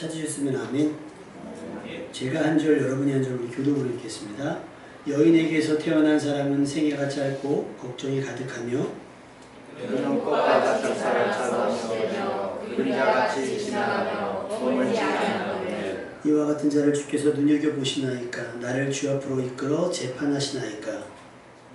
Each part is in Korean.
찾으셨으면 아멘. 제가 한 절, 여러분이 한 절, 우리 교독으로 읽겠습니다. 여인에게서 태어난 사람은 생애가 짧고 걱정이 가득하며 그는 꽃과 같은 사람처럼 되며 그림자같이 지나가며 머물지 않으며 이와 같은 자를 주께서 눈여겨보시나이까. 나를 주 앞으로 이끌어 재판하시나이까.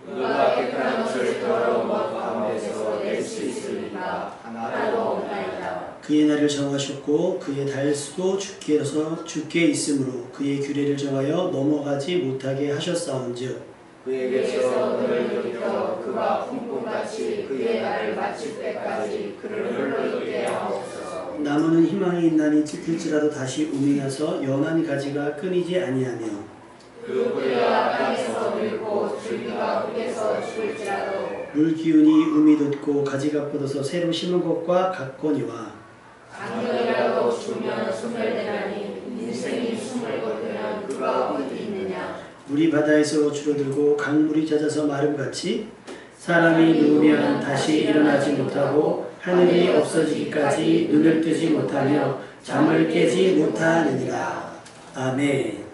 그가 깨끗한 것을 더러운 것 가운데서 낼 수 있으리까 하나도 없나이다. 그의 날을 정하셨고 그의 달수도 주께 있으므로 그의 규례를 정하여 넘어가지 못하게 하셨사온즉 그에게서 그를 돌이켜 그가 꿈꿈같이 그의 날을 마칠 때까지 그를 흘러있게 하옵소서. 나무는 희망이 있나니 찢을지라도 다시 우밍해서 연한 가지가 끊이지 아니하며 그 뿌리가 땅에서 밀고 줄기가 흙에서 죽을지라도 물기운이 um이 돋고 가지가 뻗어서 새로 심은 것과 같거니와 안경이라도 주면 소멸되나니 인생이 숨을 거두면 그가 어디 있느냐. 물이 바다에서 줄어들고 강물이 잦아서 마름같이 사람이 누우면 다시 일어나지 못하고 하늘이 없어지기까지 눈을 뜨지 못하며 잠을 깨지 못하느니라. 아멘.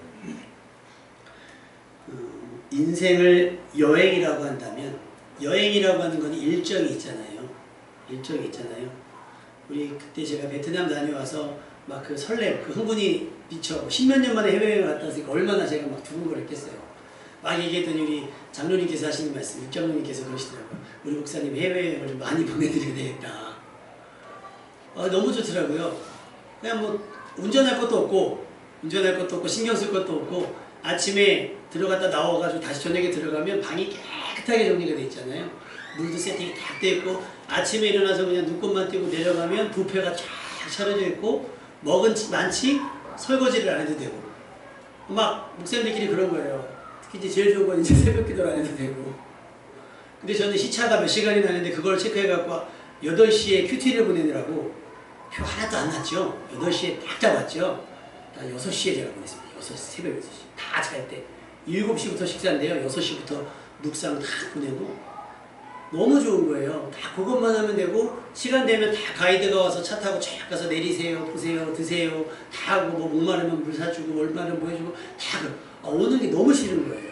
인생을 여행이라고 한다면, 여행이라고 하는 건 일정이 있잖아요. 일정이 있잖아요. 우리 그때 제가 베트남 다녀와서 막 그 설렘, 그 흥분이 미쳐. 10몇 년 만에 해외여행 갔다 왔으니까 얼마나 제가 막 두근거렸겠어요. 막 얘기했더니 우리 장로님께서 하시는 말씀, 육장로님께서 그러시더라고요. 우리 목사님 해외여행을 좀 많이 보내드려야 되겠다. 너무 좋더라고요. 그냥 뭐 운전할 것도 없고 신경 쓸 것도 없고 아침에 들어갔다 나와가지고 다시 저녁에 들어가면 방이 깨끗하게 정리가 돼 있잖아요. 물도 세팅이 딱 돼 있고 아침에 일어나서 그냥 눈곱만 띄고 내려가면 뷔페가 쫙 차려져 있고 먹은 많지 설거지를 안 해도 되고 막 목사님들끼리 그런 거예요. 특히 이제 제일 좋은 건 이제 새벽 기도를 안 해도 되고. 근데 저는 시차가 몇 시간이 나는데 그걸 체크해갖고 8시에 큐티를 보내느라고 표 하나도 안 났죠. 8시에 딱 잡았죠. 6시에 제가 보냈습니다. 새벽 6시. 다 잘 때. 7시부터 식사인데요. 6시부터 묵상 다 보내고. 너무 좋은 거예요. 다 그것만 하면 되고, 시간 되면 다 가이드가 와서 차 타고 쫙 가서 내리세요, 보세요, 드세요. 다 하고, 뭐, 목마르면 물 사주고, 얼마나 뭐 해주고, 다 오는 게 너무 싫은 거예요.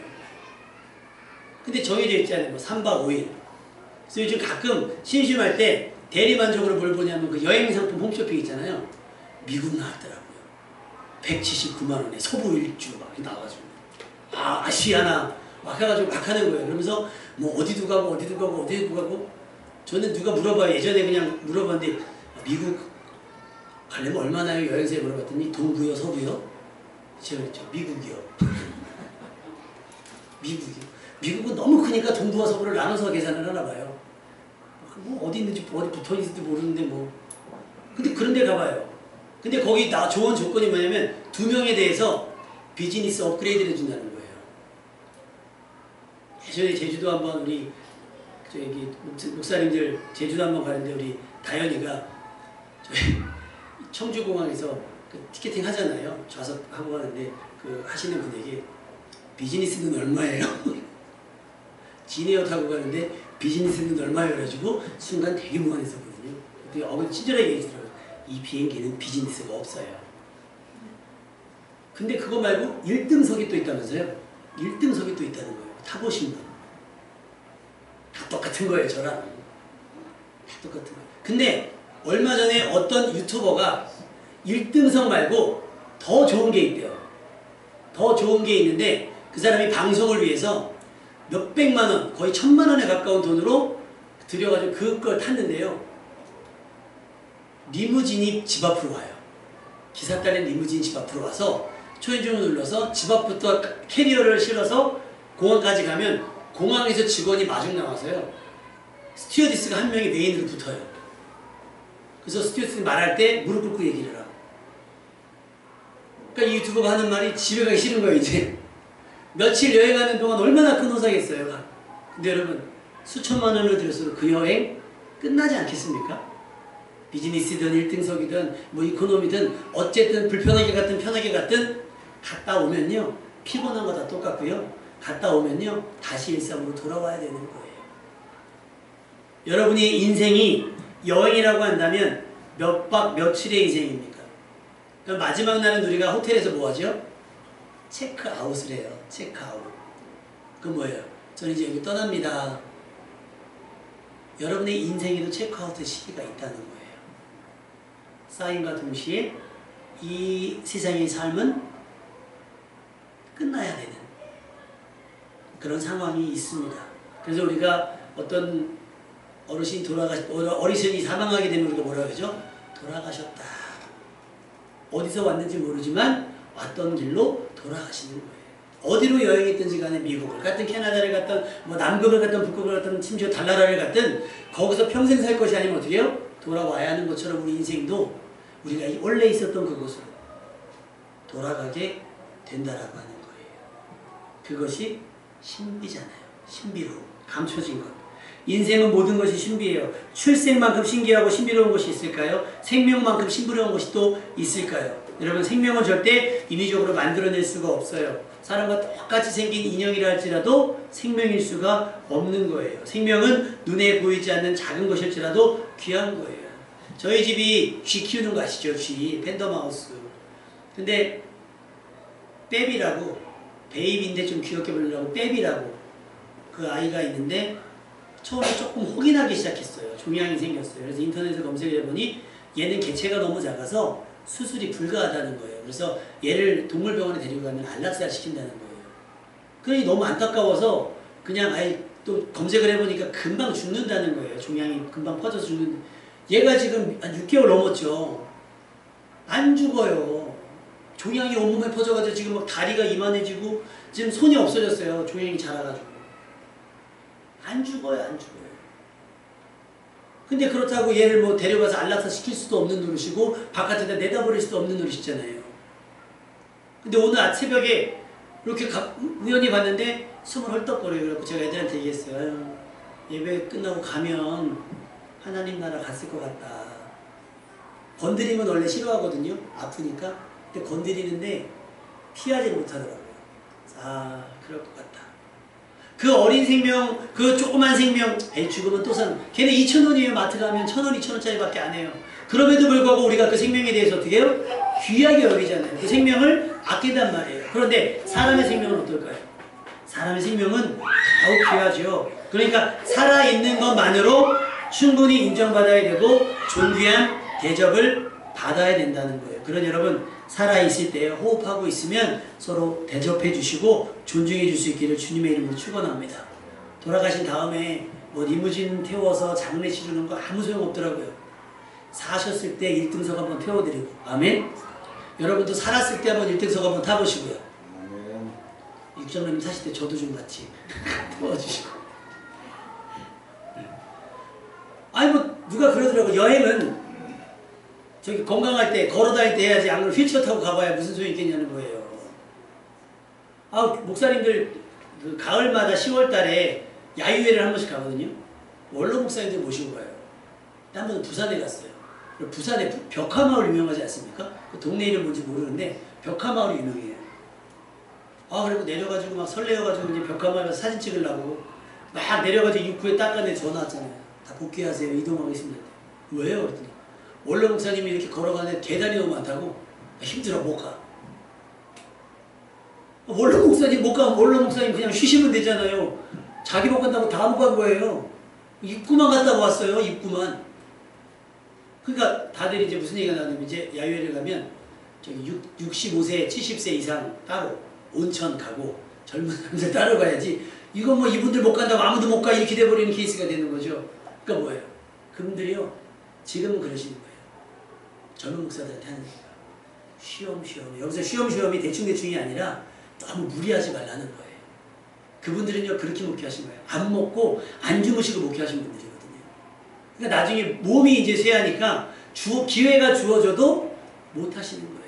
근데 정해져 있잖아요. 뭐, 3박 5일. 그래서 요즘 가끔 심심할 때 대리만족으로 뭘 보냐면 그 여행 상품 홈쇼핑 있잖아요. 미국 나왔더라고요. 179만원에 서부 일주 막 나와가지고. 아시아나 막 해가지고 막 하는 거예요. 그러면서 뭐 어디도 가고 저는 누가 물어봐요. 예전에 그냥 물어봤는데 미국 가려면 얼마나요? 여행사에 물어봤더니 동부요 서부요? 제가 그랬죠. 미국이요. 미국은 너무 크니까 동부와 서부를 나눠서 계산을 하나 봐요. 뭐 어디 있는지 어디 붙어있는지도 모르는데 뭐. 근데 그런 데 가봐요. 근데 거기 좋은 조건이 뭐냐면 2명에 대해서 비즈니스 업그레이드를 해준다는 거예요. 예전에 제주도 한번 우리 저기 목사님들 제주도 한번 가는데 우리 다현이가 저희 청주공항에서 그 티켓팅 하잖아요. 좌석하고 가는데 그 하시는 분에게 비즈니스는 얼마예요? 지니어 타고 가는데 비즈니스는 얼마예요? 그래가지고 순간 되게 무안했었거든요. 근데 어머니 친절하게 얘기했더라고요. 이 비행기는 비즈니스가 없어요. 근데 그거 말고 1등석이 또 있다면서요? 1등석이 또 있다는 거예요. 타보신 분. 다 똑같은 거예요, 저랑. 다 똑같은 거예요. 근데 얼마 전에 어떤 유튜버가 1등석 말고 더 좋은 게 있대요. 더 좋은 게 있는데 그 사람이 방송을 위해서 몇백만 원, 거의 1000만 원에 가까운 돈으로 들여가지고 그걸 탔는데요. 리무진이 집 앞으로 와요. 기사 딸린 리무진이 집 앞으로 와서 초인종을 눌러서 집 앞부터 캐리어를 실어서 공항까지 가면 공항에서 직원이 마중 나와서요. 스튜어디스가 한 명이 메인으로 붙어요. 그래서 스튜어디스 말할 때 무릎 꿇고 얘기를 하고. 그러니까 이 유튜버가 하는 말이 집에 가기 싫은 거예요, 이제. 며칠 여행하는 동안 얼마나 큰 호사겠어요. 근데 여러분, 수천만 원을 들여서 그 여행 끝나지 않겠습니까? 비즈니스든 1등석이든 뭐 이코노미든 어쨌든 불편하게 갔든 편하게 갔든 갔다 오면요. 피곤한 거 다 똑같고요. 갔다 오면요. 다시 일상으로 돌아와야 되는 거예요. 여러분의 인생이 여행이라고 한다면 몇 박 며칠의 인생입니까? 그럼 마지막 날은 우리가 호텔에서 뭐 하죠? 체크아웃을 해요. 체크아웃. 그 뭐예요? 저는 이제 여기 떠납니다. 여러분의 인생에도 체크아웃의 시기가 있다는 거예요. 사인과 동시에 이 세상의 삶은 끝나야 되는 그런 상황이 있습니다. 그래서 우리가 어떤 어르신이 사망하게 되면 우리가 뭐라고 하죠? 돌아가셨다. 어디서 왔는지 모르지만 왔던 길로 돌아가시는 거예요. 어디로 여행했든지 간에 미국을 갔든 캐나다를 갔든 뭐 남극을 갔든 북극을 갔든 심지어 달나라를 갔든 거기서 평생 살 것이 아니면 어떻게 해요? 돌아와야 하는 것처럼 우리 인생도 우리가 원래 있었던 그곳으로 돌아가게 된다라고 하는 거예요. 그것이 신비잖아요. 신비로움, 감춰진 것. 인생은 모든 것이 신비해요. 출생만큼 신기하고 신비로운 것이 있을까요? 생명만큼 신비로운 것이 또 있을까요? 여러분, 생명은 절대 인위적으로 만들어낼 수가 없어요. 사람과 똑같이 생긴 인형이라 할지라도 생명일 수가 없는 거예요. 생명은 눈에 보이지 않는 작은 것일지라도 귀한 거예요. 저희 집이 쥐 키우는 거 아시죠? 쥐, 팬더마우스. 근데 빼비라고, 베이비인데 좀 귀엽게 부르려고 빼비라고 그 아이가 있는데 처음에 조금 혹이 나기 시작했어요. 종양이 생겼어요. 그래서 인터넷에 검색해보니 얘는 개체가 너무 작아서 수술이 불가하다는 거예요. 그래서 얘를 동물병원에 데리고 가면 안락사 시킨다는 거예요. 그러니 너무 안타까워서 그냥 아예 또 검색을 해보니까 금방 죽는다는 거예요. 종양이 금방 퍼져서 죽는. 얘가 지금 한 6개월 넘었죠. 안 죽어요. 종양이 온몸에 퍼져가지고 지금 막 다리가 이만해지고 지금 손이 없어졌어요. 종양이 자라가지고. 안 죽어요, 안 죽어요. 근데 그렇다고 얘를 뭐 데려가서 안락사 시킬 수도 없는 노릇이고 바깥에다 내다버릴 수도 없는 노릇이잖아요. 근데 오늘 새벽에 이렇게 우연히 봤는데 숨을 헐떡거려요. 그래서 제가 애들한테 얘기했어요. 아유, 예배 끝나고 가면 하나님 나라 갔을 것 같다. 건드리면 원래 싫어하거든요. 아프니까. 근데 건드리는데 피하지 못하더라고요. 아, 그럴 것 같다. 그 어린 생명, 그 조그만 생명, 에이, 죽으면 또 산. 걔네 2,000원이에요. 마트 가면 1,000원, 2,000원짜리밖에 안 해요. 그럼에도 불구하고 우리가 그 생명에 대해서 어떻게 해요? 귀하게 여기잖아요. 그 생명을 아낀단 말이에요. 그런데 사람의 생명은 어떨까요? 사람의 생명은 더욱 귀하죠. 그러니까 살아있는 것만으로 충분히 인정받아야 되고 존귀한 대접을 받아야 된다는 거예요. 그러니 여러분, 살아있을 때 호흡하고 있으면 서로 대접해 주시고 존중해 줄 수 있기를 주님의 이름으로 축원합니다. 돌아가신 다음에 뭐 리무진 태워서 장례 치르는 거 아무 소용없더라고요. 사셨을 때 1등석 한번 태워드리고. 아멘. 여러분도 살았을 때 한번 1등석 한번 타보시고요. 육장님 사실 때 저도 좀 같이 태워주시고. 아니 뭐 누가 그러더라고. 여행은 저기 건강할 때 걸어다닐 때 해야지. 안 그러면 휠체어 타고 가봐야 무슨 소용이 있겠냐는 거예요. 아, 목사님들 그 가을마다 10월 달에 야유회를 한 번씩 가거든요. 원로 목사님들 모시고 가요. 한 번은 부산에 갔어요. 부산에 벽화마을 유명하지 않습니까? 그 동네 이름 뭔지 모르는데 벽화마을이 유명해요. 아, 그리고 내려가지고 막 설레어가지고 이제 벽화마을에서 사진 찍으려고 막 내려가지고 입구에 닦아내 전화 왔잖아요. 다 복귀하세요. 이동하겠습니다. 왜요? 그랬더니 원로 목사님이 이렇게 걸어가는데 계단이 너무 많다고 힘들어 못 가. 원로 목사님 못 가면 원로 목사님 그냥 쉬시면 되잖아요. 자기 못 간다고 다 못 간 거예요. 입구만 갔다고 왔어요. 입구만. 그러니까 다들 이제 무슨 얘기가 나오냐면 이제 야유회를 가면 저기 65세, 70세 이상 따로 온천 가고 젊은 사람들 따로 가야지. 이건 뭐 이분들 못 간다고 아무도 못 가 이렇게 돼버리는 케이스가 되는 거죠. 그러니까 뭐예요? 그분들이요. 지금은 그러시는 거예요. 젊은 목사들한테 하는 얘기가 쉬엄쉬엄. 여기서 쉬엄쉬엄이 대충대충이 아니라 너무 무리하지 말라는 거예요. 그분들은요 그렇게 목회하신 거예요. 안 먹고 안 주무시고 목회하신 분들이거든요. 그러니까 나중에 몸이 이제 쇠하니까 기회가 주어져도 못 하시는 거예요.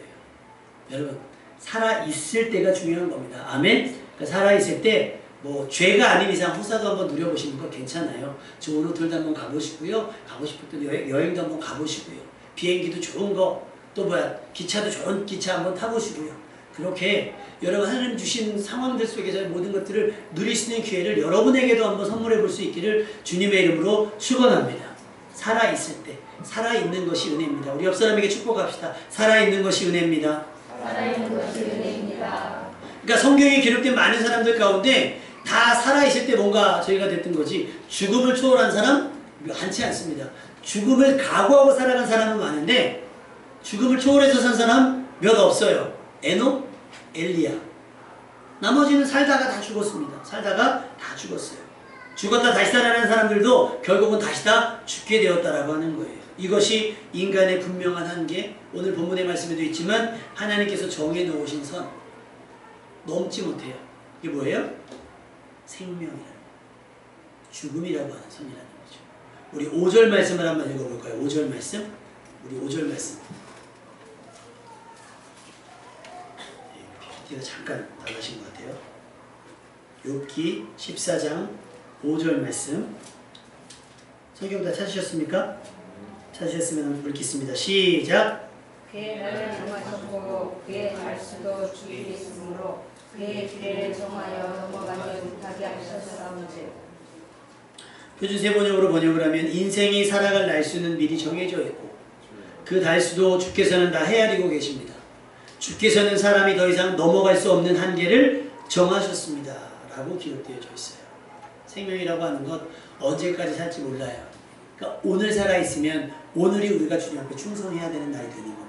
여러분, 살아있을 때가 중요한 겁니다. 아멘? 그러니까 살아있을 때 뭐 죄가 아닌 이상 후사도 한번 누려보시는 거 괜찮아요. 좋은 호텔도 한번 가보시고요. 가고 싶을 때 여행도 한번 가보시고요. 비행기도 좋은 거, 또 뭐야 기차도 좋은 기차 한번 타보시고요. 그렇게 여러분 하나님 주신 상황들 속에서의 모든 것들을 누릴 수 있는 기회를 여러분에게도 한번 선물해 볼 수 있기를 주님의 이름으로 축원합니다. 살아있을 때. 살아있는 것이 은혜입니다. 우리 옆 사람에게 축복합시다. 살아있는 것이 은혜입니다. 살아있는 것이 은혜입니다. 그러니까 성경에 기록된 많은 사람들 가운데 다 살아있을 때 뭔가 저희가 됐던 거지, 죽음을 초월한 사람 많지 않습니다. 죽음을 각오하고 살아간 사람은 많은데 죽음을 초월해서 산 사람 몇 없어요. 에녹, 엘리야. 나머지는 살다가 다 죽었습니다. 살다가 다 죽었어요. 죽었다 다시 살아나는 사람들도 결국은 다시 다 죽게 되었다라고 하는 거예요. 이것이 인간의 분명한 한계, 오늘 본문의 말씀에도 있지만 하나님께서 정해 놓으신 선 넘지 못해요. 이게 뭐예요? 생명이라는, 죽음이라고 하는 선이라는 거죠. 우리 5절 말씀을 한번 읽어볼까요? 5절 말씀. 우리 5절 말씀. PPT가 잠깐 나가신 것 같아요. 욥기 14장 5절 말씀. 성경 다 찾으셨습니까? 찾으셨으면 읽겠습니다. 시작! 그의 날을 정하셨고 그의 날수도 주일이 있으므로 그의 길을 정하여 넘어가지 못하게 하셨사온즉. 표준세 번역으로 번역을 하면 인생이 살아갈 날수는 미리 정해져 있고 그 날수도 주께서는 다 헤아리고 계십니다. 주께서는 사람이 더 이상 넘어갈 수 없는 한계를 정하셨습니다. 라고 기록되어져 있어요. 생명이라고 하는 것 언제까지 살지 몰라요. 그러니까 오늘 살아있으면 오늘이 우리가 주님 앞에 충성해야 되는 날이 되는 겁니다.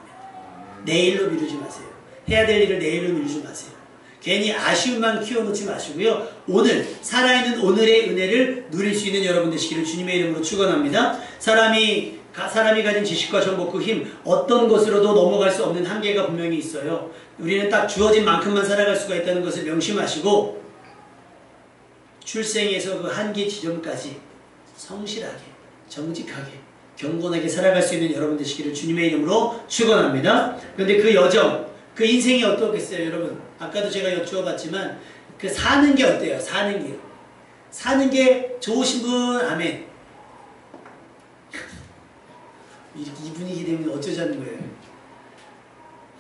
내일로 미루지 마세요. 해야 될 일을 내일로 미루지 마세요. 괜히 아쉬움만 키워놓지 마시고요. 오늘 살아있는 오늘의 은혜를 누릴 수 있는 여러분 되시기를 주님의 이름으로 축원합니다. 사람이 가진 지식과 정보 그 힘 어떤 것으로도 넘어갈 수 없는 한계가 분명히 있어요. 우리는 딱 주어진 만큼만 살아갈 수가 있다는 것을 명심하시고 출생에서 그 한계 지점까지 성실하게 정직하게 경건하게 살아갈 수 있는 여러분 되시기를 주님의 이름으로 축원합니다. 그런데 그 여정, 그 인생이 어떻겠어요, 여러분? 아까도 제가 여쭈어봤지만 그 사는 게 어때요? 사는 게. 사는 게 좋으신 분 아멘. 이 분위기 되면 어쩌자는 거예요?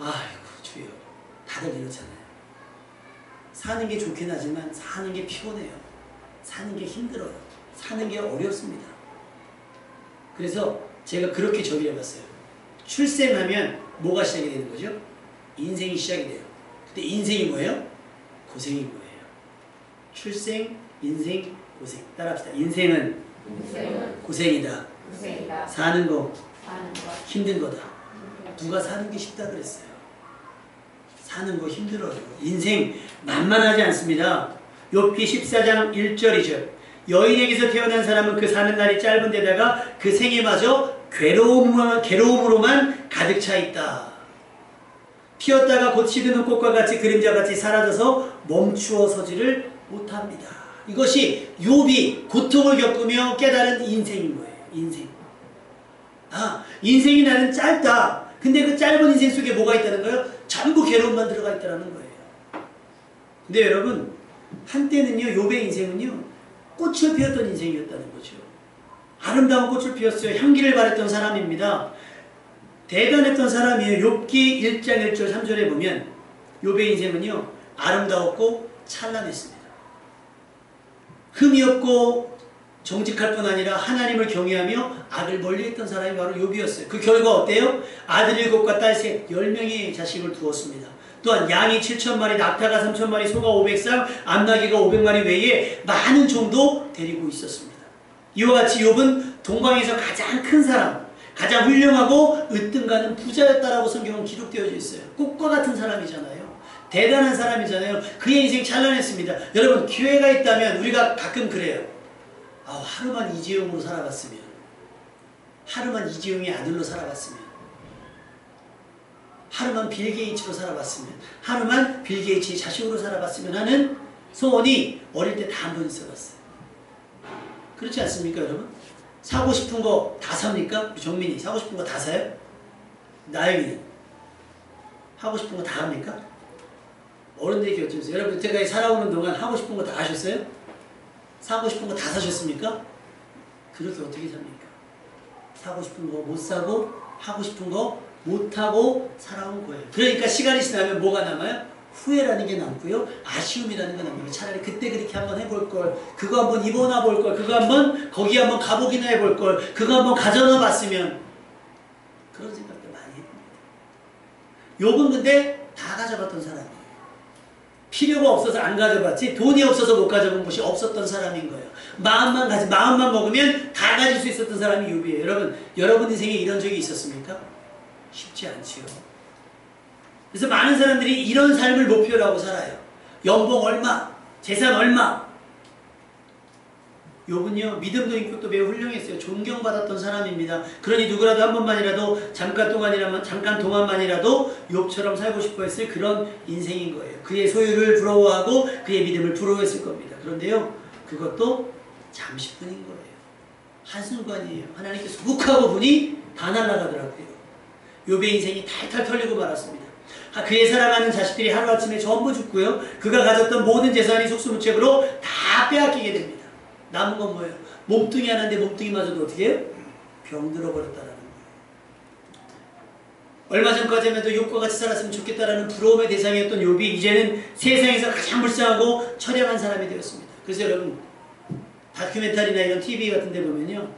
아이고 주여. 다들 이렇잖아요. 사는 게 좋긴 하지만 사는 게 피곤해요. 사는 게 힘들어요. 사는 게 어렵습니다. 그래서 제가 그렇게 정의해봤어요. 출생하면 뭐가 시작이 되는 거죠? 인생이 시작이 돼요. 근데 인생이 뭐예요? 고생이 뭐예요? 출생, 인생, 고생. 따라합시다. 인생은 고생이다. 사는 거 힘든 거다. 누가 사는 게 쉽다 그랬어요? 사는 거 힘들어요. 인생 만만하지 않습니다. 욥기 14장 1절 2절. 여인에게서 태어난 사람은 그 사는 날이 짧은 데다가 그 생애마저 괴로움으로만 가득 차 있다. 피었다가 곧 시드는 꽃과 같이 그림자같이 사라져서 멈추어 서지를 못합니다. 이것이 욥이 고통을 겪으며 깨달은 인생인 거예요. 인생. 인생이 나는 짧다. 근데 그 짧은 인생 속에 뭐가 있다는 거예요? 전부 괴로움만 들어가 있다는 거예요. 근데 여러분, 한때는요, 욥의 인생은요, 꽃을 피웠던 인생이었다는 거죠. 아름다운 꽃을 피웠어요. 향기를 바랬던 사람입니다. 대단했던 사람이에요. 욥기 1장 1절 3절에 보면 욥의 인생은요, 아름다웠고 찬란했습니다. 흠이 없고 정직할 뿐 아니라 하나님을 경외하며 악을 멀리했던 사람이 바로 욥이었어요. 그 결과 어때요? 아들 7과 딸 셋 10명의 자식을 두었습니다. 또한 양이 7,000마리, 낙타가 3,000마리, 소가 500쌍, 암나귀가 500마리 외에 많은 종도 데리고 있었습니다. 이와 같이 욥은 동방에서 가장 큰 사람, 가장 훌륭하고 으뜸가는 부자였다라고 성경은 기록되어져 있어요. 꽃과 같은 사람이잖아요. 대단한 사람이잖아요. 그의 인생 찬란했습니다. 여러분, 기회가 있다면 우리가 가끔 그래요. 하루만 이재용으로 살아봤으면, 하루만 이재용의 아들로 살아봤으면, 하루만 빌 게이츠로 살아봤으면, 하루만 빌 게이츠의 자식으로 살아봤으면 하는 소원이 어릴 때 다 한 번 있어봤어요. 그렇지 않습니까, 여러분? 사고 싶은 거 다 삽니까? 우리 정민이 사고 싶은 거 다 사요? 나영이는 하고 싶은 거 다 합니까? 어른들에게 여쭤보세요. 여러분, 여태까지 살아오는 동안 하고 싶은 거 다 하셨어요? 사고 싶은 거 다 사셨습니까? 그렇게 어떻게 삽니까? 사고 싶은 거 못 사고 하고 싶은 거 못 하고 살아온 거예요. 그러니까 시간이 지나면 뭐가 남아요? 후회라는 게 남고요. 아쉬움이라는 게 남고요. 차라리 그때 그렇게 한번 해볼 걸, 그거 한번 입어나 볼 걸, 그거 한번 거기 한번 가보기나 해볼 걸, 그거 한번 가져나 봤으면, 그런 생각들 많이 해봅니다. 욥은 근데 다 가져갔던 사람이에요. 필요가 없어서 안 가져봤지 돈이 없어서 못 가져본 것이 없었던 사람인 거예요. 마음만 먹으면 다 가질 수 있었던 사람이 욥이에요. 여러분 인생에 이런 적이 있었습니까? 쉽지 않지요. 그래서 많은 사람들이 이런 삶을 목표로 하고 살아요. 연봉 얼마, 재산 얼마. 욥은요, 믿음도 있고 매우 훌륭했어요. 존경받았던 사람입니다. 그러니 누구라도 한 번만이라도 잠깐 동안만이라도 욥처럼 살고 싶어 했을 그런 인생인 거예요. 그의 소유를 부러워하고 그의 믿음을 부러워했을 겁니다. 그런데요, 그것도 잠시뿐인 거예요. 한순간이에요. 하나님께서 훅 하고 보니 다 날아가더라고요. 욥의 인생이 탈탈 털리고 말았습니다. 그의 사랑하는 자식들이 하루아침에 전부 죽고요. 그가 가졌던 모든 재산이 속수무책으로 다 빼앗기게 됩니다. 남은 건 뭐예요? 몸뚱이 하나인데 몸뚱이마저도 어떻게 해요? 병들어 버렸다라는 거예요. 얼마 전까지만 해도 욥과 같이 살았으면 좋겠다라는 부러움의 대상이었던 욥이 이제는 세상에서 가장 불쌍하고 처량한 사람이 되었습니다. 그래서 여러분, 다큐멘터리나 이런 TV 같은 데 보면요,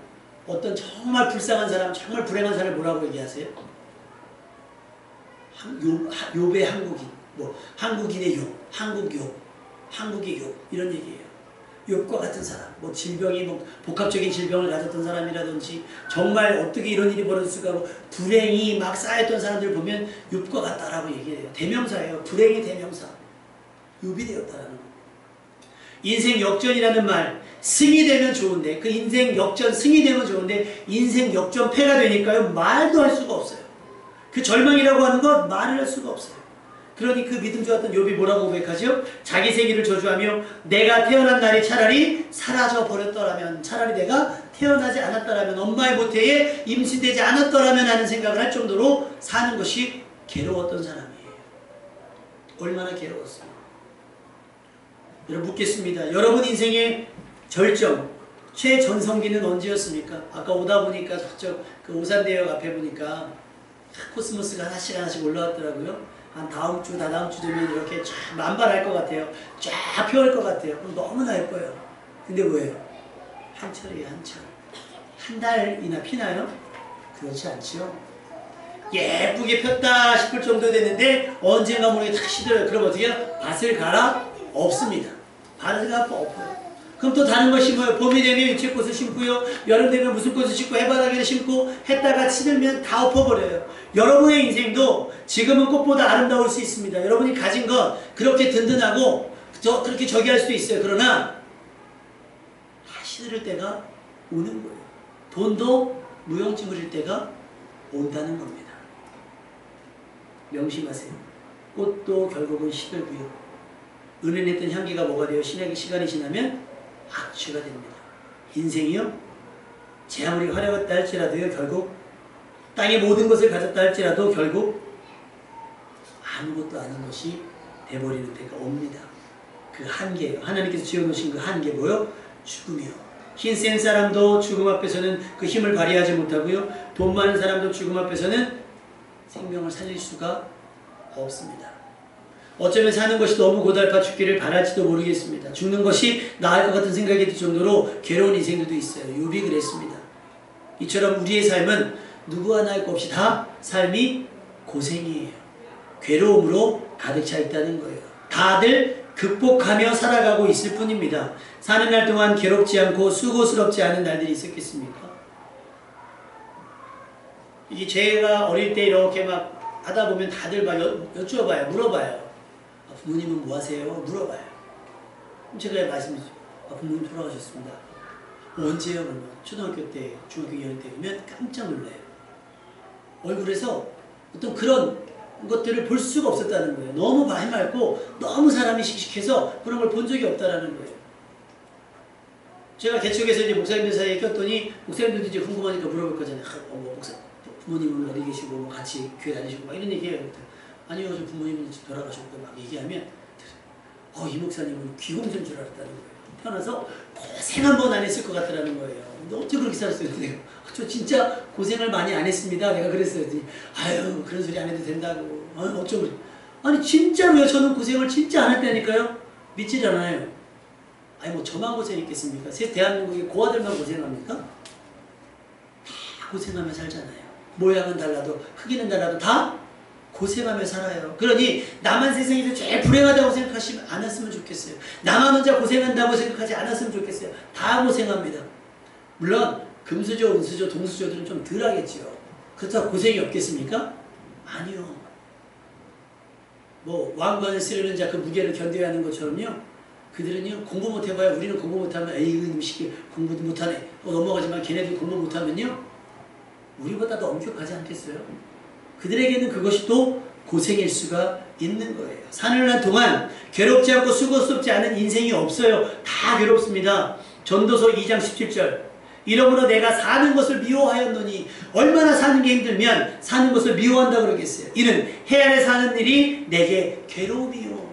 어떤 정말 불쌍한 사람, 정말 불행한 사람을 뭐라고 얘기하세요? 욥의 한국인, 한국인의 욥, 한국의 욥 이런 얘기예요. 욥과 같은 사람, 질병이 복합적인 질병을 가졌던 사람이라든지 정말 어떻게 이런 일이 벌어졌을까 하고 불행이 막 쌓였던 사람들 보면 욥과 같다라고 얘기해요. 대명사예요. 불행의 대명사. 욥이 되었다라는 거. 인생 역전이라는 말, 승이 되면 좋은데, 그 인생 역전 승이 되면 좋은데 인생 역전 패가 되니까요, 말도 할 수가 없어요. 그 절망이라고 하는 것 말을 할 수가 없어요. 그러니 그 믿음 좋았던 욥이 뭐라고 고백하죠? 자기 생일을 저주하며 내가 태어난 날이 차라리 사라져 버렸더라면, 차라리 내가 태어나지 않았더라면, 엄마의 모태에 임신되지 않았더라면 하는 생각을 할 정도로 사는 것이 괴로웠던 사람이에요. 얼마나 괴로웠어요. 여러분 묻겠습니다. 여러분 인생의 절정, 최전성기는 언제였습니까? 아까 오다 보니까 저쪽 그 오산대역 앞에 보니까 코스모스가 하나씩 올라왔더라고요. 한 다음 주, 다다음 주 되면 이렇게 쫙 만발할 것 같아요. 쫙 펴올 것 같아요. 그럼 너무나 예뻐요. 근데 뭐예요? 한철이에요, 한철. 한 달이나 피나요? 그렇지 않지요? 예쁘게 폈다 싶을 정도 됐는데 언젠가 모르게 탁 시들어요. 그럼 어떻게 해요? 밭을 갈아? 없습니다. 밭을 갈아 엎어요. 그럼 또 다른 것이 뭐예요? 봄이 되면 유채꽃을 심고요. 여름 되면 무슨 꽃을 심고 해바라기를 심고 했다가 시들면 다 엎어버려요. 여러분의 인생도 지금은 꽃보다 아름다울 수 있습니다. 여러분이 가진 것 그렇게 든든하고 그렇게 저기 할 수도 있어요. 그러나 다 시들을 때가 오는 거예요. 돈도 무용지물일 때가 온다는 겁니다. 명심하세요. 꽃도 결국은 시들고요. 은은했던 향기가 뭐가 돼요? 시간이 지나면 악취가 됩니다. 인생이요, 제 아무리 화려했다 할지라도요, 결국 땅의 모든 것을 가졌다 할지라도 결국 아무것도 아닌 것이 돼버리는 때가 옵니다. 그 한계예요. 하나님께서 지어놓으신 그 한계 뭐요? 죽음이요. 힘 센 사람도 죽음 앞에서는 그 힘을 발휘하지 못하고요, 돈 많은 사람도 죽음 앞에서는 생명을 살릴 수가 없습니다. 어쩌면 사는 것이 너무 고달파 죽기를 바랄지도 모르겠습니다. 죽는 것이 나을 것 같은 생각이 들 정도로 괴로운 인생들도 있어요. 욥이 그랬습니다. 이처럼 우리의 삶은 누구 하나 할 것 없이 다 삶이 고생이에요. 괴로움으로 가득 차 있다는 거예요. 다들 극복하며 살아가고 있을 뿐입니다. 사는 날 동안 괴롭지 않고 수고스럽지 않은 날들이 있었겠습니까? 이게 제가 어릴 때 이렇게 막 하다 보면 다들 막 여쭤봐요. 물어봐요. 부모님은 뭐 하세요? 물어봐요. 그럼 제가 말씀드리죠. 부모님 돌아가셨습니다. 언제요? 그러면 초등학교 때, 중학교 2학년 때 보면 깜짝 놀라요. 얼굴에서 어떤 그런 것들을 볼 수가 없었다는 거예요. 너무 해맑고 너무 사람이 씩씩해서 그런 걸 본 적이 없다라는 거예요. 제가 개척해서 이제 목사님들 사이에 꼈더니 목사님들도 이제 궁금하니까 물어볼 거잖아요. 목사, 부모님은 어디 계시고 같이 교회 다니시고 막 이런 얘기해요. 아니요, 저 부모님은 돌아가셨고 막 얘기하면 이 목사님은 귀공자인 줄 알았다는 거예요. 태어나서 고생 한 번 안 했을 것 같다는 거예요. 근데 어째 그렇게 살았어요? 내가 저 진짜 고생을 많이 안 했습니다. 내가 그랬어요. 아유, 그런 소리 안 해도 된다고. 어쩌고 아니 진짜로요. 저는 고생을 진짜 안 했다니까요. 믿질 않아요. 아니 뭐 저만 고생했겠습니까? 대한민국의 고아들만 고생합니까? 다 고생하며 살잖아요. 모양은 달라도 크기는 달라도 다 고생하며 살아요. 그러니 나만 세상에서 제일 불행하다고 생각하시면 않았으면 좋겠어요. 나만 혼자 고생한다고 생각하지 않았으면 좋겠어요. 다 고생합니다. 물론 금수저, 은수저, 동수저들은 좀 덜 하겠지요. 그렇다고 고생이 없겠습니까? 아니요. 뭐 왕관을 쓰려는 자 그 무게를 견뎌야 하는 것처럼요. 그들은요 공부 못해봐야 우리는 공부 못하면 에이 이놈 시키 공부도 못하네 넘어가지만 걔네들 공부 못하면요 우리보다 더 엄격하지 않겠어요? 그들에게는 그것이 또 고생일 수가 있는 거예요. 사느라 동안 괴롭지 않고 수고스럽지 않은 인생이 없어요. 다 괴롭습니다. 전도서 2장 17절 이러므로 내가 사는 것을 미워하였노니 얼마나 사는 게 힘들면 사는 것을 미워한다 그러겠어요. 이는 해 아래 사는 일이 내게 괴로움이요.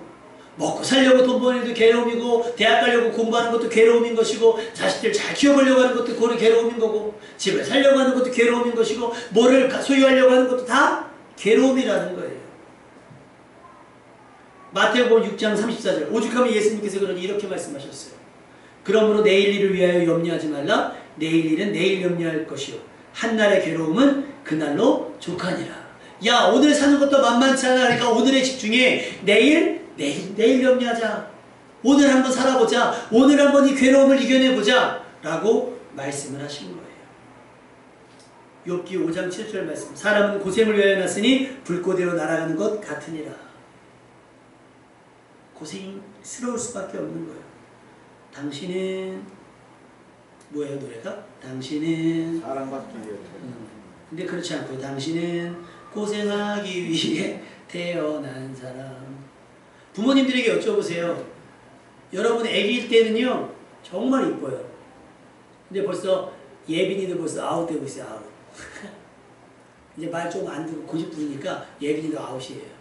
먹고 살려고 돈 버는 일도 괴로움이고 대학 가려고 공부하는 것도 괴로움인 것이고 자식들 잘 키워보려고 하는 것도 그거는 괴로움인 거고 집을 살려고 하는 것도 괴로움인 것이고 뭐를 소유하려고 하는 것도 다 괴로움이라는 거예요. 마태복음 6장 34절 오죽하면 예수님께서 그러니 이렇게 말씀하셨어요. 그러므로 내일 일을 위하여 염려하지 말라. 내일 일은 내일 염려할 것이요 한날의 괴로움은 그날로 족하니라. 야 오늘 사는 것도 만만치 않아. 그러니까 오늘에 집중해. 내일 염려하자. 오늘 한번 살아보자. 오늘 한번 이 괴로움을 이겨내보자 라고 말씀을 하신 거예요. 욥기 5장 7절 말씀 사람은 고생을 위하여 났으니 불꽃으로 날아가는 것 같으니라. 고생스러울 수밖에 없는 거예요. 당신은 뭐예요 노래가? 당신은 사랑받기 위해 근데 그렇지 않고 당신은 고생하기 위해 태어난 사람. 부모님들에게 여쭤보세요. 여러분 아기일 때는요 정말 이뻐요. 근데 벌써 예빈이도 벌써 아웃되고 있어요. 아웃. 이제 말 좀 안 듣고 고집 부리니까 예빈이도 아웃이에요.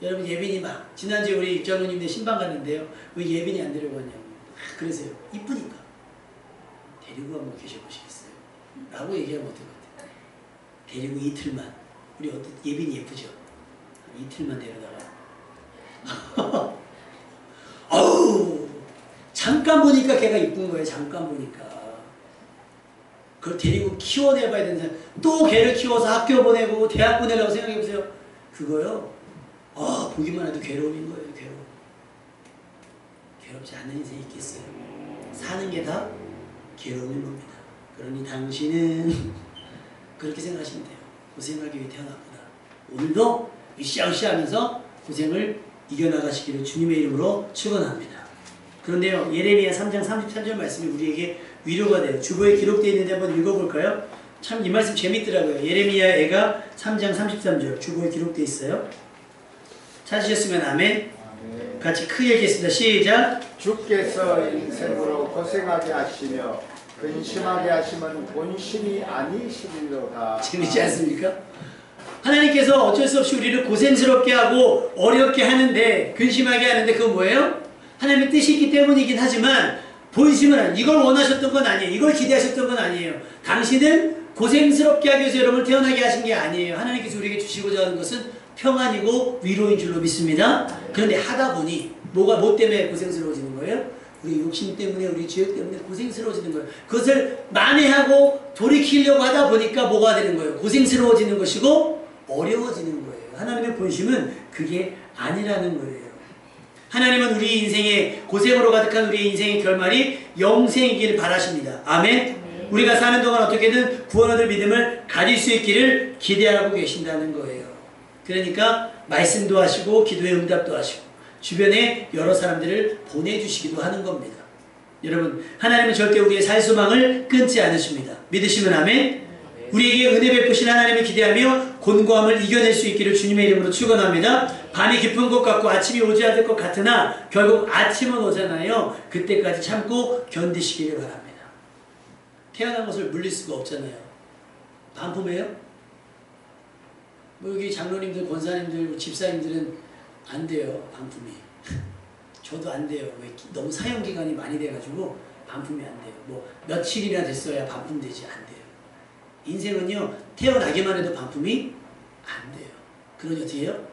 여러분 예빈이 막 지난주에 우리 입장로님네 신방 갔는데요. 왜 예빈이 안 데리고 왔냐고. 그러세요. 이쁘니까. 데리고 한번 계셔보시겠어요? 라고 얘기하면 어떨 것 같아요? 데리고 이틀만. 우리 예빈이 예쁘죠? 이틀만 데려다가 어우 잠깐 보니까 걔가 이쁜 거예요. 잠깐 보니까. 그걸 데리고 키워내봐야 되는 사람. 또 걔를 키워서 학교 보내고 대학 보내려고 생각해보세요. 그거요. 보기만 해도 괴로움인 거예요. 괴로움. 괴롭지 않은 인생이 있겠어요. 사는 게 다 괴로움인 겁니다. 그러니 당신은 그렇게 생각하시면 돼요. 고생하기 위해 태어났구나. 오늘도 으쌰으쌰 하면서 고생을 이겨나가시기를 주님의 이름으로 축원합니다. 그런데요. 예레미야 3장 33절 말씀이 우리에게 위로가 돼요. 주보에 기록되어 있는데 한번 읽어볼까요? 참 이 말씀 재밌더라고요. 예레미야 애가 3장 33절 주보에 기록되어 있어요. 찾으셨으면 아멘. 같이 크게 읽겠습니다. 시작. 주께서 인생으로 고생하게 하시며 근심하게 하시면 본심이 아니시리로다. 재밌지 않습니까? 하나님께서 어쩔 수 없이 우리를 고생스럽게 하고 어렵게 하는데 근심하게 하는데 그건 뭐예요? 하나님의 뜻이 있기 때문이긴 하지만 본심은 이걸 원하셨던 건 아니에요. 이걸 기대하셨던 건 아니에요. 당신은 고생스럽게 하기 위해서 여러분을 태어나게 하신 게 아니에요. 하나님께서 우리에게 주시고자 하는 것은 평안이고 위로인 줄로 믿습니다. 그런데 하다 보니 뭐 때문에 고생스러워지는 거예요? 우리 욕심 때문에 우리 죄 때문에 고생스러워지는 거예요. 그것을 만회하고 돌이키려고 하다 보니까 뭐가 되는 거예요? 고생스러워지는 것이고 어려워지는 거예요. 하나님의 본심은 그게 아니라는 거예요. 하나님은 우리 인생의 고생으로 가득한 우리 인생의 결말이 영생이기를 바라십니다. 아멘. 우리가 사는 동안 어떻게든 구원 얻을 믿음을 가질 수 있기를 기대하고 계신다는 거예요. 그러니까 말씀도 하시고 기도의 응답도 하시고 주변에 여러 사람들을 보내주시기도 하는 겁니다. 여러분 하나님은 절대 우리의 살소망을 끊지 않으십니다. 믿으시면 아멘. 우리에게 은혜 베푸신 하나님을 기대하며 곤고함을 이겨낼 수 있기를 주님의 이름으로 축원합니다. 밤이 깊은 것 같고 아침이 오지 않을 것 같으나 결국 아침은 오잖아요. 그때까지 참고 견디시기를 바랍니다. 태어난 것을 물릴 수가 없잖아요. 반품해요? 뭐 여기 장로님들, 권사님들, 집사님들은 안 돼요. 반품이. 저도 안 돼요. 왜 너무 사용기간이 많이 돼가지고 반품이 안 돼요. 뭐 며칠이나 됐어야 반품되지 안 돼요. 인생은요 태어나기만 해도 반품이 안 돼요. 그러니 어떻게 해요?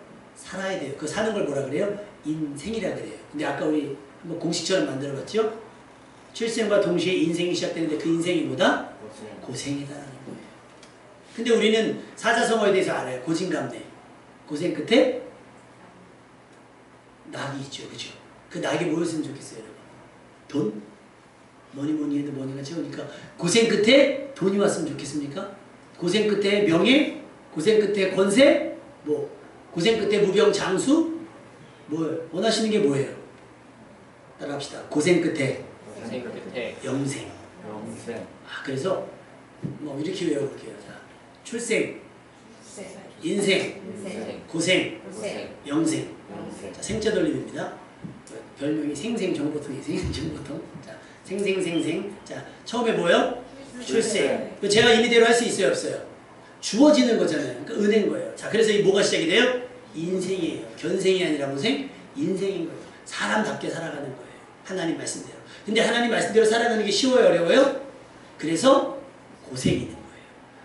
살아야 돼요. 그 사는 걸 뭐라 그래요? 인생이라 그래요. 근데 아까 우리 한번 공식처럼 만들어봤죠? 출생과 동시에 인생이 시작되는데 그 인생이 뭐다? 고생이다라는 거예요. 근데 우리는 사자성어에 대해서 알아요. 고진감래. 고생 끝에 낙이 있죠. 그죠? 그 낙이 뭐였으면 좋겠어요, 여러분? 돈? 뭐니 해도 뭐니가 채우니까 고생 끝에 돈이 왔으면 좋겠습니까? 고생 끝에 명예? 고생 끝에 권세? 뭐? 고생 끝에 무병장수? 뭐예요? 원하시는 게 뭐예요? 따라합시다. 고생 끝에 영생. 그래서 뭐 이렇게 외워볼게요. 자, 출생, 인생, 고생, 영생. 자, 생자 돌림입니다. 별명이 생생정보통이에요. 생생정보통. 자, 생생생생. 자, 처음에 뭐요? 출생. 제가 임의대로 할 수 있어요, 없어요? 주어지는 거잖아요. 그러니까 은혜인 거예요. 자, 그래서 이 뭐가 시작이 돼요? 인생이에요. 견생이 아니라 무슨? 인생인 거예요. 사람답게 살아가는 거예요. 하나님 말씀대로. 근데 하나님 말씀대로 살아가는 게 쉬워요, 어려워요? 그래서 고생이 있는 거예요.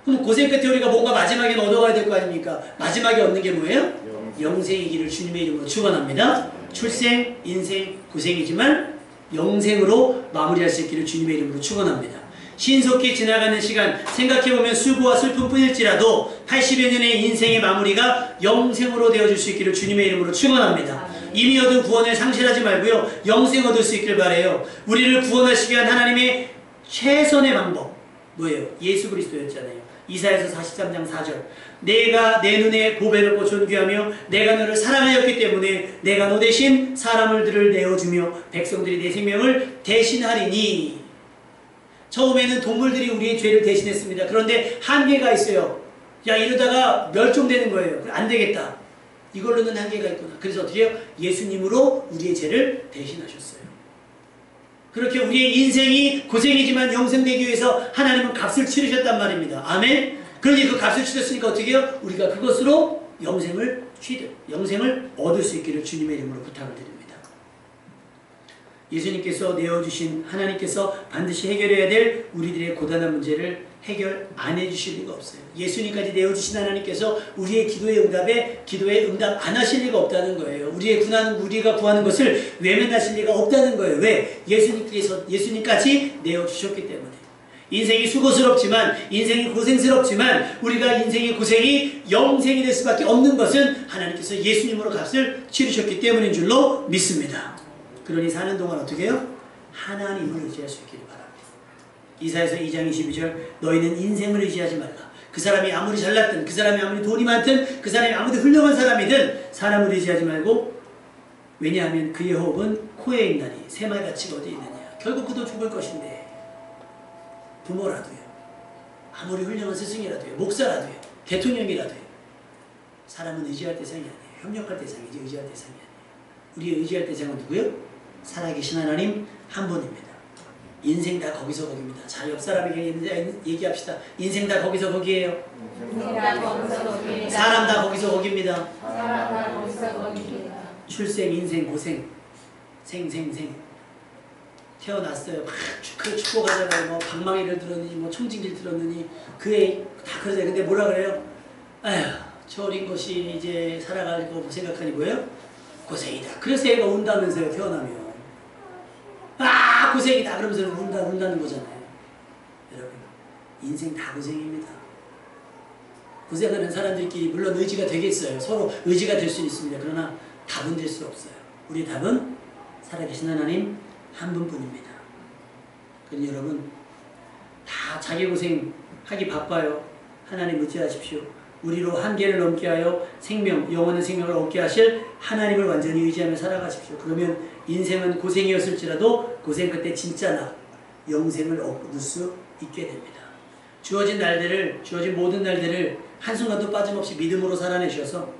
그럼 고생 끝에 우리가 뭔가 마지막에 얻어가야 될 거 아닙니까? 마지막에 얻는 게 뭐예요? 영생이기를 주님의 이름으로 축원합니다. 출생, 인생, 고생이지만 영생으로 마무리할 수 있기를 주님의 이름으로 축원합니다. 신속히 지나가는 시간 생각해보면 수고와 슬픔뿐일지라도 80여 년의 인생의 마무리가 영생으로 되어줄 수 있기를 주님의 이름으로 축원합니다. 이미 얻은 구원을 상실하지 말고요. 영생 얻을 수 있길 바라요. 우리를 구원하시기 위한 하나님의 최선의 방법 뭐예요? 예수 그리스도였잖아요. 이사야서 43장 4절 내가 내 눈에 보배롭고 존귀하며 내가 너를 사랑하였기 때문에 내가 너 대신 사람들을 내어주며 백성들이 내 생명을 대신하리니. 처음에는 동물들이 우리의 죄를 대신했습니다. 그런데 한계가 있어요. 야, 이러다가 멸종되는 거예요. 안 되겠다. 이걸로는 한계가 있구나. 그래서 어떻게 해요? 예수님으로 우리의 죄를 대신하셨어요. 그렇게 우리의 인생이 고생이지만 영생되기 위해서 하나님은 값을 치르셨단 말입니다. 아멘? 그러니 그 값을 치렀으니까 어떻게 해요? 우리가 그것으로 영생을 얻을 수 있기를 주님의 이름으로 부탁을 드립니다. 예수님께서 내어주신 하나님께서 반드시 해결해야 될 우리들의 고단한 문제를 해결 안 해주실 리가 없어요. 예수님까지 내어주신 하나님께서 우리의 기도의 응답 안 하실 리가 없다는 거예요. 우리가 구하는 것을 외면하실 리가 없다는 거예요. 왜? 예수님까지 내어주셨기 때문에. 인생이 수고스럽지만, 인생이 고생스럽지만, 우리가 인생의 고생이 영생이 될 수밖에 없는 것은 하나님께서 예수님으로 값을 치르셨기 때문인 줄로 믿습니다. 그러니 사는 동안 어떻게 해요? 하나님을 의지할 수 있기를 바랍니다. 이사야서 2장 22절 너희는 인생을 의지하지 말라. 그 사람이 아무리 잘났든 그 사람이 아무리 돈이 많든 그 사람이 아무리 훌륭한 사람이든 사람을 의지하지 말고 왜냐하면 그의 호흡은 코에 있나니 새말같이 어디 있느냐. 결국 그도 죽을 것인데 부모라도요. 아무리 훌륭한 스승이라도요. 목사라도요. 대통령이라도요. 사람은 의지할 대상이 아니에요. 협력할 대상이지 의지할 대상이 아니에요. 우리의 의지할 대상은 누구요? 살아계신 하나님 한 분입니다. 인생 다 거기서 거기입니다. 자, 옆 사람에게 얘기합시다. 인생 다 거기서 거기에요. 사람 다 거기서 거기입니다. 출생, 인생, 고생, 생생생. 태어났어요. 막 축구 가잖아요. 뭐 방망이를 들었느니, 뭐 총징질 들었느니, 그 애 다 그러잖아요. 근데 뭐라 그래요? 아휴, 저 어린 것이 이제 살아갈 거 생각하니 뭐예요? 고생이다. 그래서 애가 운다면서요, 태어나면. 아, 고생이다. 그러면서 운다는 거잖아요. 여러분, 인생 다 고생입니다. 고생하는 사람들끼리 물론 의지가 되겠어요. 서로 의지가 될 수는 있습니다. 그러나 답은 될 수 없어요. 우리 답은 살아계신 하나님 한 분뿐입니다. 그러니 여러분, 다 자기 고생하기 바빠요. 하나님 의지하십시오. 우리로 한계를 넘게 하여 영원한 생명을 얻게 하실 하나님을 완전히 의지하며 살아가십시오. 그러면 인생은 고생이었을지라도 고생 끝에 진짜 영생을 얻을 수 있게 됩니다. 주어진 모든 날들을 한순간도 빠짐없이 믿음으로 살아내셔서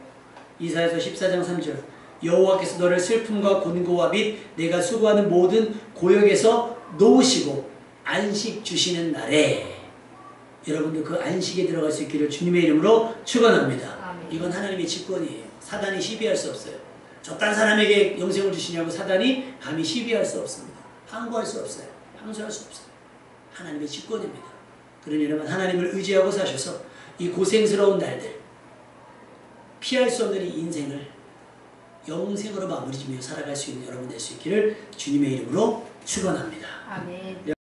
이사야서 14장 3절 여호와께서 너를 슬픔과 곤고와 및 내가 수고하는 모든 고역에서 놓으시고 안식 주시는 날에 여러분도 그 안식에 들어갈 수 있기를 주님의 이름으로 축원합니다. 이건 하나님의 직권이에요. 사단이 시비할 수 없어요. 저딴 사람에게 영생을 주시냐고 사단이 감히 시비할 수 없습니다. 항거할 수 없어요. 항소할 수 없어요. 하나님의 직권입니다. 그러니 여러분 하나님을 의지하고 사셔서 이 고생스러운 날들 피할 수 없는 이 인생을 영생으로 마무리 지며 살아갈 수 있는 여러분 될 수 있기를 주님의 이름으로 축원합니다. 아멘.